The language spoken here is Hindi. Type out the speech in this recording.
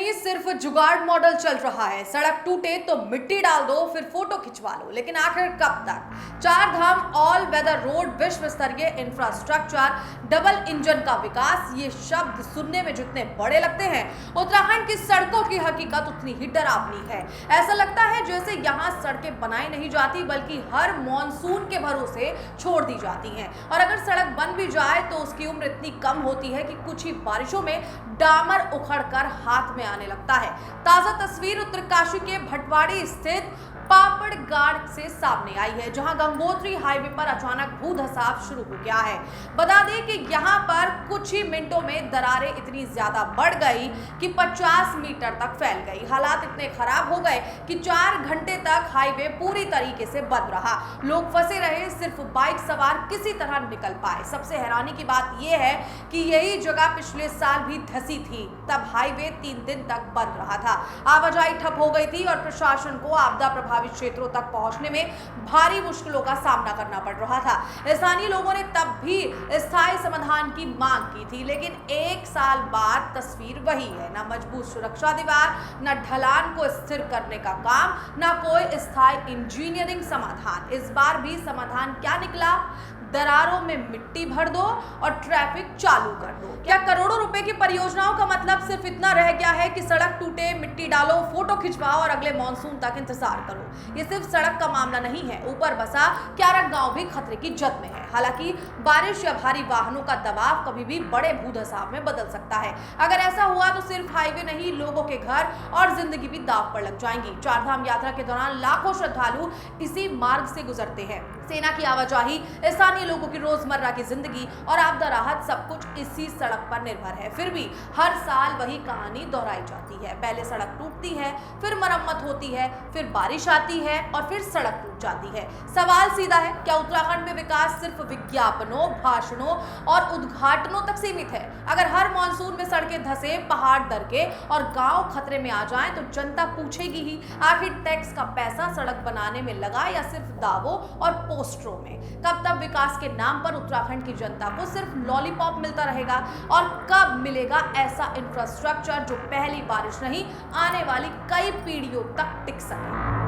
नहीं, सिर्फ जुगाड़ मॉडल चल रहा है। सड़क टूटे तो मिट्टी डाल दो, फिर फोटो खिंचवा लो। लेकिन आखिर कब तक? चार धाम ऑल वेदर रोड, विश्व स्तरीय इंफ्रास्ट्रक्चर, डबल इंजन का विकास, ये शब्द सुनने में जितने बड़े लगते हैं, उत्तराखंड की सड़कों की हकीकत उतनी ही डरावनी है। ऐसा लगता है जैसे यहाँ सड़कें बनाई नहीं जाती, बल्कि हर मॉनसून के भरोसे छोड़ दी जाती हैं। और अगर सड़क बन भी जाए तो उसकी उम्र इतनी कम होती है कि कुछ ही बारिशों में डामर उखड़कर हाथ में आने लगता है। ताजा तस्वीर उत्तरकाशी के भटवाड़ी स्थित पापड़गाड़ से सामने आई है, जहां गंगोत्री हाईवे पर अचानक भू धसाव शुरू हो गया है। बता दें कि यहां पर कुछ ही मिनटों में दरारें इतनी ज्यादा बढ़ गई कि 50 मीटर तक फैल गई। हालात इतने खराब हो गए कि 4 घंटे तक हाईवे पूरी तरीके से बंद रहा। लोग फंसे रहे, सिर्फ बाइक सवार किसी तरह निकल पाए। सबसे हैरानी की बात यह है कि यही जगह पिछले साल भी धसी थी, तब हाईवे 3 दिन तक बंद रहा था। आवाजाही ठप हो गई थी और प्रशासन को आपदा प्रभावित क्षेत्रों तक पहुंचने में भारी मुश्किलों का सामना करना पड़ रहा था। स्थानीय लोगों ने तब भी स्थायी समाधान की मांग की थी, लेकिन 1 साल बाद तस्वीर वही है। न मजबूत सुरक्षा दीवार, न ढलान को स्थिर करने का काम, न कोई स्थायी इंजीनियरिंग समाधान। इस बार भी समाधान क्या निकला? दरारों में मिट्टी भर दो और ट्रैफिक चालू कर दो। क्या करोड़ों रुपए की परियोजनाओं का मतलब सिर्फ इतना रह गया है कि सड़क टूटे, मिट्टी डालो, फोटो खिंचवाओ और अगले मॉनसून तक इंतजार करो? ये सिर्फ सड़क का मामला नहीं है, ऊपर बसा क्यारक गांव भी खतरे की जद में है। हालांकि बारिश या भारी वाहनों का दबाव कभी भी बड़े भूधसाव में बदल सकता है। अगर ऐसा हुआ तो सिर्फ हाईवे नहीं, लोगों के घर और जिंदगी भी दांव पर लग जाएंगी। चारधाम यात्रा के दौरान लाखों श्रद्धालु इसी मार्ग से गुजरते हैं। सेना की आवाजाही, स्थानीय लोगों की रोजमर्रा की जिंदगी और आपदा राहत, सब कुछ इसी सड़क पर निर्भर है। फिर भी हर साल वही कहानी दोहराई जाती है। पहले सड़क टूटती है, फिर मरम्मत होती है, फिर बारिश आती है और फिर सड़क टूट जाती है। सवाल सीधा है, क्या उत्तराखंड में विकास सिर्फ विज्ञापनों, भाषणों और उद्घाटनों तक सीमित है? अगर हर मॉनसून में सड़कें धसे, पहाड़ दरके और गांव खतरे में आ जाएं तो जनता पूछेगी ही, आखिर टैक्स का पैसा सड़क बनाने में लगा या सिर्फ दावों और पोस्टरों में? कब तक विकास के नाम पर उत्तराखंड की जनता को सिर्फ लॉलीपॉप मिलता रहेगा और कब मिलेगा ऐसा इंफ्रास्ट्रक्चर जो पहली बारिश नहीं, आने वाली कई पीढ़ियों तक टिक सके?